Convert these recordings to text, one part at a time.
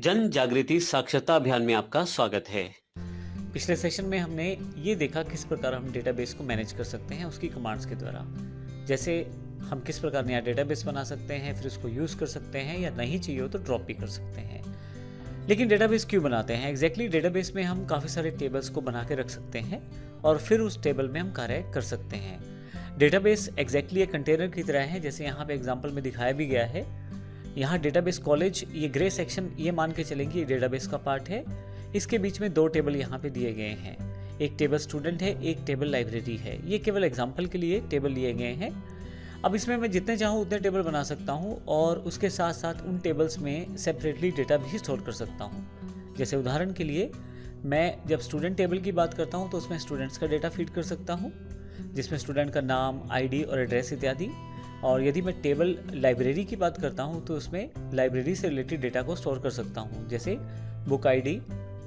जन जागृति साक्षरता अभियान में आपका स्वागत है। पिछले सेशन में हमने ये देखा किस प्रकार हम डेटाबेस को मैनेज कर सकते हैं उसकी कमांड्स के द्वारा। जैसे हम किस प्रकार नया डेटाबेस बना सकते हैं, फिर उसको यूज़ कर सकते हैं या नहीं चाहिए हो तो ड्रॉप भी कर सकते हैं। लेकिन डेटाबेस क्यों बनाते हैं? एग्जैक्टली डेटाबेस में हम काफ़ी सारे टेबल्स को बना के रख सकते हैं और फिर उस टेबल में हम कार्य कर सकते हैं। डेटाबेस एग्जैक्टली एक कंटेनर की तरह है, जैसे यहाँ पे एग्जाम्पल में दिखाया भी गया है। यहाँ डेटाबेस कॉलेज, ये ग्रे सेक्शन, ये मान के चलेंगे ये डेटाबेस का पार्ट है। इसके बीच में दो टेबल यहाँ पे दिए गए हैं, एक टेबल स्टूडेंट है, एक टेबल लाइब्रेरी है। ये केवल एग्जाम्पल के लिए टेबल लिए गए हैं। अब इसमें मैं जितने चाहूँ उतने टेबल बना सकता हूँ और उसके साथ साथ उन टेबल्स में सेपरेटली डेटा भी स्टोर कर सकता हूँ। जैसे उदाहरण के लिए मैं जब स्टूडेंट टेबल की बात करता हूँ तो उसमें स्टूडेंट्स का डेटा फीड कर सकता हूँ, जिसमें स्टूडेंट का नाम, आईडी और एड्रेस इत्यादि। और यदि मैं टेबल लाइब्रेरी की बात करता हूँ तो उसमें लाइब्रेरी से रिलेटेड डेटा को स्टोर कर सकता हूँ, जैसे book ID,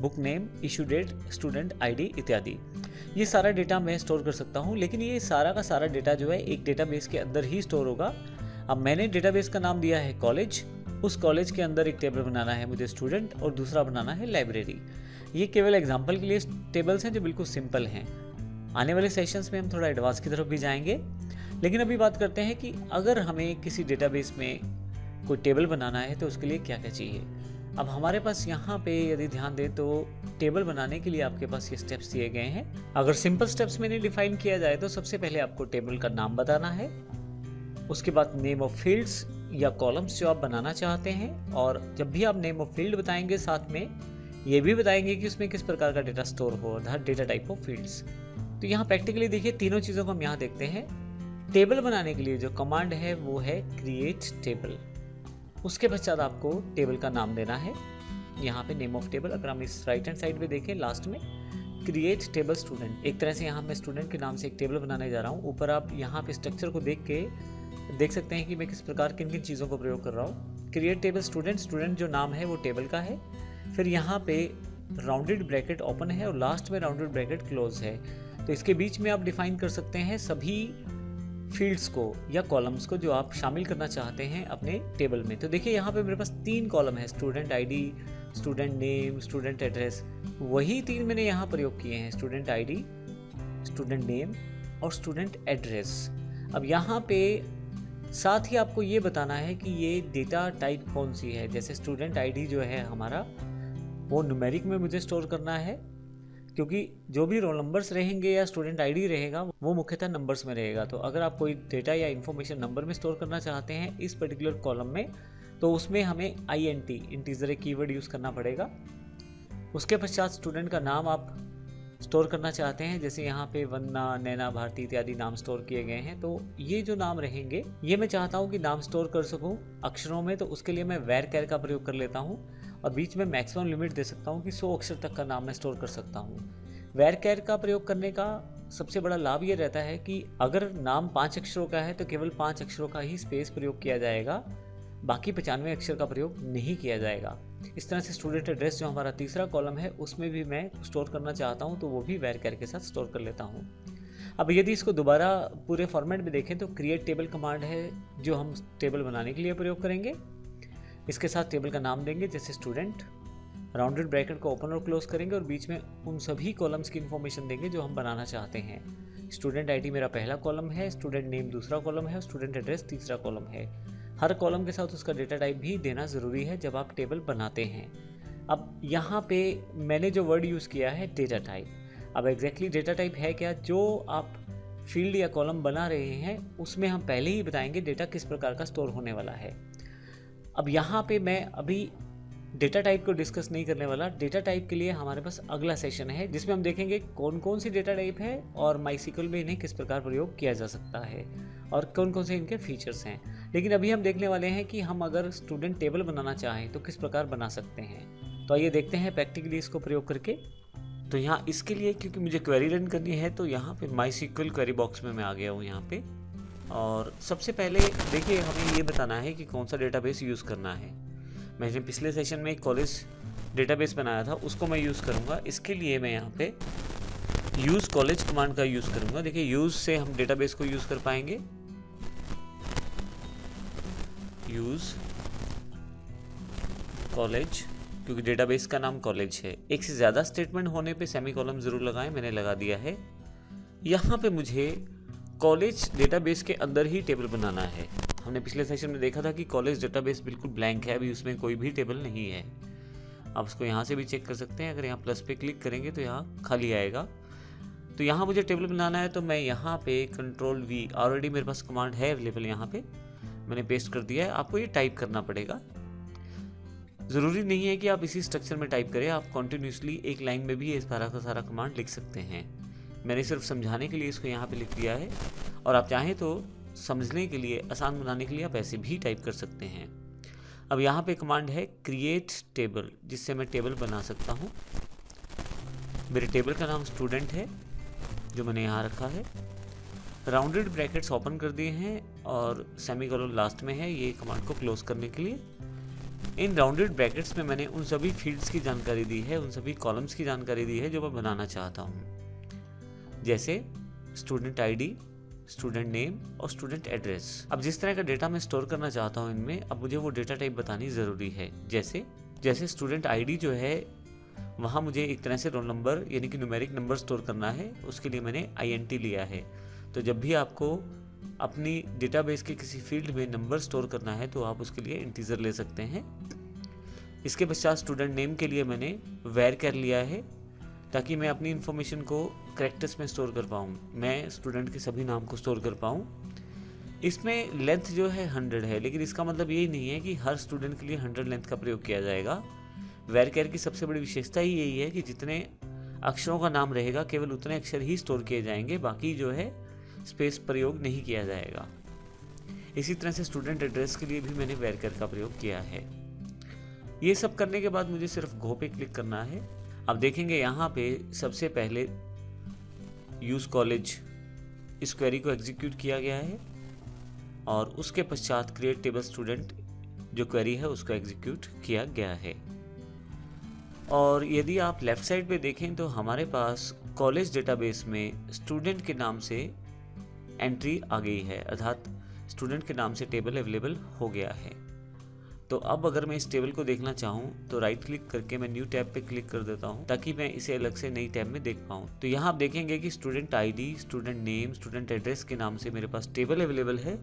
book name, issue date, student ID इत्यादि। ये सारा डेटा मैं स्टोर कर सकता हूँ, लेकिन ये सारा का सारा डेटा जो है एक डेटाबेस के अंदर ही स्टोर होगा। अब मैंने डेटाबेस का नाम दिया है कॉलेज, उस कॉलेज के अंदर एक टेबल बनाना है मुझे स्टूडेंट और दूसरा बनाना है लाइब्रेरी। ये केवल एग्जाम्पल के लिए टेबल्स हैं जो बिल्कुल सिंपल हैं। आने वाले सेशंस में हम थोड़ा एडवांस की तरफ भी जाएंगे, लेकिन अभी बात करते हैं कि अगर हमें किसी डेटाबेस में कोई टेबल बनाना है तो उसके लिए क्या क्या चाहिए। अब हमारे पास यहाँ पे यदि ध्यान दें तो टेबल बनाने के लिए आपके पास ये स्टेप्स दिए गए हैं। अगर सिंपल स्टेप्स में डिफाइन किया जाए तो सबसे पहले आपको टेबल का नाम बताना है, उसके बाद नेम ऑफ फील्ड्स या कॉलम्स जो आप बनाना चाहते हैं, और जब भी आप नेम ऑफ फील्ड बताएंगे साथ में ये भी बताएंगे कि उसमें किस प्रकार का डेटा स्टोर हो, डेटा टाइप ऑफ फील्ड्स। तो यहाँ प्रैक्टिकली देखिए तीनों चीज़ों को हम यहाँ देखते हैं। टेबल बनाने के लिए जो कमांड है वो है क्रिएट टेबल। उसके पश्चात आपको टेबल का नाम देना है। यहाँ पे नेम ऑफ टेबल, अगर हम इस राइट हैंड साइड पे देखें लास्ट में क्रिएट टेबल स्टूडेंट, एक तरह से यहाँ मैं स्टूडेंट के नाम से एक टेबल बनाने जा रहा हूँ। ऊपर आप यहाँ पे स्ट्रक्चर को देख के देख सकते हैं कि मैं किस प्रकार किन किन चीज़ों को प्रयोग कर रहा हूँ। क्रिएट टेबल स्टूडेंट, स्टूडेंट जो नाम है वो टेबल का है। फिर यहाँ पे राउंडेड ब्रैकेट ओपन है और लास्ट में राउंडेड ब्रैकेट क्लोज है। तो इसके बीच में आप डिफाइन कर सकते हैं सभी फील्ड्स को या कॉलम्स को जो आप शामिल करना चाहते हैं अपने टेबल में। तो देखिए यहाँ पे मेरे पास 3 कॉलम है, student ID, student name, student address. वही 3 मैंने यहाँ प्रयोग किए हैं, स्टूडेंट आईडी, स्टूडेंट नेम और स्टूडेंट एड्रेस। अब यहाँ पे साथ ही आपको ये बताना है कि ये डेटा टाइप कौन सी है। जैसे स्टूडेंट आईडी जो है हमारा वो न्यूमेरिक में मुझे स्टोर करना है, क्योंकि जो भी रोल नंबर्स रहेंगे या स्टूडेंट आईडी रहेगा वो मुख्यतः नंबर्स में रहेगा। तो अगर आप कोई डेटा या इन्फॉर्मेशन नंबर में स्टोर करना चाहते हैं इस पर्टिकुलर कॉलम में, तो उसमें हमें INT इंटीजर एक कीवर्ड यूज़ करना पड़ेगा। उसके पश्चात स्टूडेंट का नाम आप स्टोर करना चाहते हैं, जैसे यहाँ पे वन्ना, नैना, भारती इत्यादि नाम स्टोर किए गए हैं। तो ये जो नाम रहेंगे ये मैं चाहता हूँ कि नाम स्टोर कर सकूँ अक्षरों में, तो उसके लिए मैं where का प्रयोग कर लेता हूँ और बीच में मैक्सिमम लिमिट दे सकता हूँ कि 100 अक्षर तक का नाम मैं स्टोर कर सकता हूँ। where का प्रयोग करने का सबसे बड़ा लाभ ये रहता है कि अगर नाम 5 अक्षरों का है तो केवल 5 अक्षरों का ही स्पेस प्रयोग किया जाएगा, बाकी 95 अक्षर का प्रयोग नहीं किया जाएगा। इस तरह से स्टूडेंट एड्रेस जो हमारा तीसरा कॉलम है उसमें भी मैं स्टोर करना चाहता हूँ तो वो भी where के साथ स्टोर कर लेता हूँ। अब यदि इसको दोबारा पूरे फॉर्मेट में देखें तो क्रिएट टेबल कमांड है जो हम टेबल बनाने के लिए प्रयोग करेंगे। इसके साथ टेबल का नाम देंगे, जैसे स्टूडेंट, राउंडेड ब्रैकेट को ओपन और क्लोज करेंगे और बीच में उन सभी कॉलम्स की इन्फॉर्मेशन देंगे जो हम बनाना चाहते हैं। स्टूडेंट आईडी मेरा पहला कॉलम है, स्टूडेंट नेम दूसरा कॉलम है, स्टूडेंट एड्रेस तीसरा कॉलम है। हर कॉलम के साथ उसका डेटा टाइप भी देना ज़रूरी है जब आप टेबल बनाते हैं। अब यहाँ पे मैंने जो वर्ड यूज़ किया है डेटा टाइप। अब एग्जैक्टली डेटा टाइप है क्या, जो आप फील्ड या कॉलम बना रहे हैं उसमें हम पहले ही बताएंगे डेटा किस प्रकार का स्टोर होने वाला है। अब यहाँ पे मैं अभी डेटा टाइप को डिस्कस नहीं करने वाला। डेटा टाइप के लिए हमारे पास अगला सेशन है जिसमें हम देखेंगे कौन कौन सी डेटा टाइप है और MySQL में इन्हें किस प्रकार प्रयोग किया जा सकता है और कौन कौन से इनके फीचर्स हैं। लेकिन अभी हम देखने वाले हैं कि हम अगर स्टूडेंट टेबल बनाना चाहें तो किस प्रकार बना सकते हैं। तो आइए देखते हैं प्रैक्टिकली इसको प्रयोग करके। तो यहाँ इसके लिए क्योंकि मुझे क्वेरी रन करनी है तो यहाँ पे MySQL क्वेरी बॉक्स में मैं आ गया हूँ यहाँ पे। और सबसे पहले देखिए हमें ये बताना है कि कौन सा डेटाबेस यूज़ करना है। मैंने पिछले सेशन में एक कॉलेज डेटाबेस बनाया था, उसको मैं यूज़ करूँगा। इसके लिए मैं यहाँ पे यूज़ कॉलेज कमांड का यूज़ करूँगा। देखिए यूज़ से हम डेटाबेस को यूज़ कर पाएंगे। यूज़ कॉलेज क्योंकि डेटाबेस का नाम कॉलेज है। एक से ज़्यादा स्टेटमेंट होने पे सेमीकोलन ज़रूर लगाएं, मैंने लगा दिया है। यहाँ पे मुझे कॉलेज डेटाबेस के अंदर ही टेबल बनाना है। हमने पिछले सेशन में देखा था कि कॉलेज डेटाबेस बिल्कुल ब्लैंक है, अभी उसमें कोई भी टेबल नहीं है। आप उसको यहाँ से भी चेक कर सकते हैं। अगर यहाँ प्लस पे क्लिक करेंगे तो यहाँ खाली आएगा। तो यहाँ मुझे टेबल बनाना है, तो मैं यहाँ पे कंट्रोल V, ऑलरेडी मेरे पास कमांड है अवेलेबल, यहाँ पे मैंने पेस्ट कर दिया है। आपको ये टाइप करना पड़ेगा। ज़रूरी नहीं है कि आप इसी स्ट्रक्चर में टाइप करें, आप कॉन्टिन्यूसली एक लाइन में भी ये सारा का सारा कमांड लिख सकते हैं। मैंने सिर्फ समझाने के लिए इसको यहाँ पे लिख दिया है, और आप चाहें तो समझने के लिए, आसान बनाने के लिए आप ऐसे भी टाइप कर सकते हैं। अब यहाँ पे कमांड है क्रिएट टेबल, जिससे मैं टेबल बना सकता हूँ। मेरे टेबल का नाम स्टूडेंट है, जो मैंने यहाँ रखा है। राउंडेड ब्रैकेट्स ओपन कर दिए हैं और सेमीकोलन लास्ट में है, ये कमांड को क्लोज करने के लिए। इन राउंडेड ब्रैकेट्स में मैंने उन सभी फील्ड्स की जानकारी दी है, उन सभी कॉलम्स की जानकारी दी है जो मैं बनाना चाहता हूँ, जैसे स्टूडेंट आईडी, स्टूडेंट नेम और स्टूडेंट एड्रेस। अब जिस तरह का डेटा मैं स्टोर करना चाहता हूँ इनमें, अब मुझे वो डेटा टाइप बतानी ज़रूरी है। जैसे स्टूडेंट आईडी जो है, वहाँ मुझे एक तरह से रोल नंबर यानी कि न्यूमेरिक नंबर स्टोर करना है, उसके लिए मैंने INT लिया है। तो जब भी आपको अपनी डेटाबेस के किसी फील्ड में नंबर स्टोर करना है तो आप उसके लिए इंटीजर ले सकते हैं। इसके पश्चात स्टूडेंट नेम के लिए मैंने var लिया है, ताकि मैं अपनी इन्फॉर्मेशन को कैरेक्टर्स में स्टोर कर पाऊँ, मैं स्टूडेंट के सभी नाम को स्टोर कर पाऊँ। इसमें लेंथ जो है 100 है, लेकिन इसका मतलब यही नहीं है कि हर स्टूडेंट के लिए 100 लेंथ का प्रयोग किया जाएगा। var की सबसे बड़ी विशेषता ही यही है कि जितने अक्षरों का नाम रहेगा केवल उतने अक्षर ही स्टोर किए जाएंगे, बाकी जो है स्पेस प्रयोग नहीं किया जाएगा। इसी तरह से स्टूडेंट एड्रेस के लिए भी मैंने var का प्रयोग किया है। ये सब करने के बाद मुझे सिर्फ गो पे क्लिक करना है। अब देखेंगे यहाँ पे सबसे पहले यूज कॉलेज, इस क्वेरी को एग्जीक्यूट किया गया है, और उसके पश्चात क्रिएट टेबल स्टूडेंट जो क्वेरी है उसको एग्जीक्यूट किया गया है। और यदि आप लेफ्ट साइड पे देखें तो हमारे पास कॉलेज डेटाबेस में स्टूडेंट के नाम से एंट्री आ गई है, अर्थात स्टूडेंट के नाम से टेबल अवेलेबल हो गया है। तो अब अगर मैं इस टेबल को देखना चाहूँ तो राइट क्लिक करके मैं न्यू टैब पे क्लिक कर देता हूँ, ताकि मैं इसे अलग से नई टैब में देख पाऊँ। तो यहाँ आप देखेंगे कि student ID, student name, student address के नाम से मेरे पास टेबल अवेलेबल है,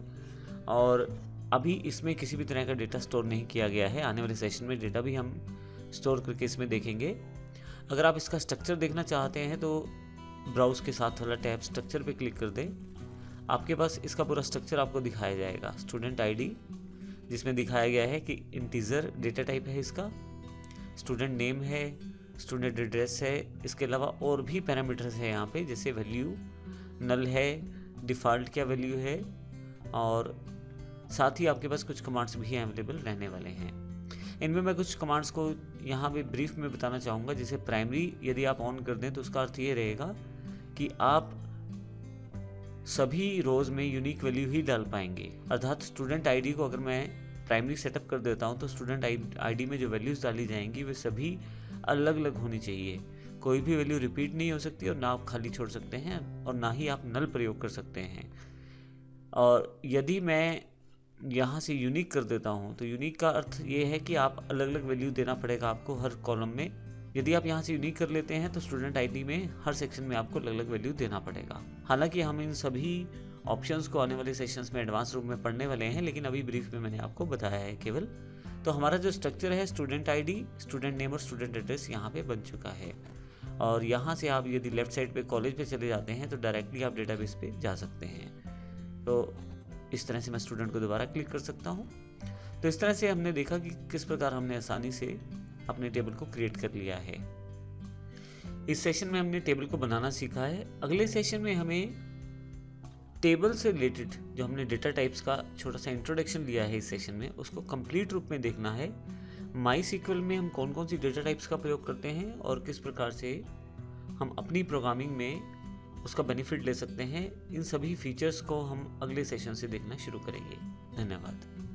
और अभी इसमें किसी भी तरह का डेटा स्टोर नहीं किया गया है। आने वाले सेशन में डेटा भी हम स्टोर करके इसमें देखेंगे। अगर आप इसका स्ट्रक्चर देखना चाहते हैं तो ब्राउज के साथ वाला टैब स्ट्रक्चर पे क्लिक कर दें, आपके पास इसका पूरा स्ट्रक्चर आपको दिखाया जाएगा। स्टूडेंट आईडी, जिसमें दिखाया गया है कि इंटीजर डेटा टाइप है इसका, स्टूडेंट नेम है, स्टूडेंट एड्रेस है, इसके अलावा और भी पैरामीटर्स है यहाँ पे, जैसे वैल्यू नल है, डिफ़ॉल्ट क्या वैल्यू है, और साथ ही आपके पास कुछ कमांड्स भी अवेलेबल रहने वाले हैं। इनमें मैं कुछ कमांड्स को यहाँ पे ब्रीफ में बताना चाहूँगा। जैसे प्राइमरी यदि आप ऑन कर दें तो उसका अर्थ ये रहेगा कि आप सभी रोज में यूनिक वैल्यू ही डाल पाएंगे, अर्थात स्टूडेंट आईडी को अगर मैं प्राइमरी सेटअप कर देता हूं तो स्टूडेंट आईडी में जो वैल्यूज़ डाली जाएंगी वे सभी अलग अलग होनी चाहिए। कोई भी वैल्यू रिपीट नहीं हो सकती, और ना आप खाली छोड़ सकते हैं, और ना ही आप नल प्रयोग कर सकते हैं। और यदि मैं यहाँ से यूनिक कर देता हूँ तो यूनिक का अर्थ ये है कि आप अलग अलग वैल्यू देना पड़ेगा आपको हर कॉलम में। यदि आप यहाँ से यूनिक कर लेते हैं तो स्टूडेंट आईडी में हर सेक्शन में आपको अलग अलग वैल्यू देना पड़ेगा। हालांकि हम इन सभी ऑप्शंस को आने वाले सेशंस में एडवांस रूप में पढ़ने वाले हैं, लेकिन अभी ब्रीफ में मैंने आपको बताया है केवल। तो हमारा जो स्ट्रक्चर है स्टूडेंट आईडी, स्टूडेंट नेम और स्टूडेंट एड्रेस यहाँ पे बन चुका है। और यहाँ से आप यदि लेफ्ट साइड पे कॉलेज पे चले जाते हैं तो डायरेक्टली आप डेटाबेस पे जा सकते हैं। तो इस तरह से मैं स्टूडेंट को दोबारा क्लिक कर सकता हूँ। तो इस तरह से हमने देखा कि किस प्रकार हमने आसानी से अपने टेबल को क्रिएट कर लिया है। इस सेशन में हमने टेबल को बनाना सीखा है। अगले सेशन में हमें टेबल से रिलेटेड जो हमने डेटा टाइप्स का छोटा सा इंट्रोडक्शन लिया है इस सेशन में, उसको कंप्लीट रूप में देखना है। MySQL में हम कौन कौन सी डेटा टाइप्स का प्रयोग करते हैं और किस प्रकार से हम अपनी प्रोग्रामिंग में उसका बेनिफिट ले सकते हैं, इन सभी फीचर्स को हम अगले सेशन से देखना शुरू करेंगे। धन्यवाद।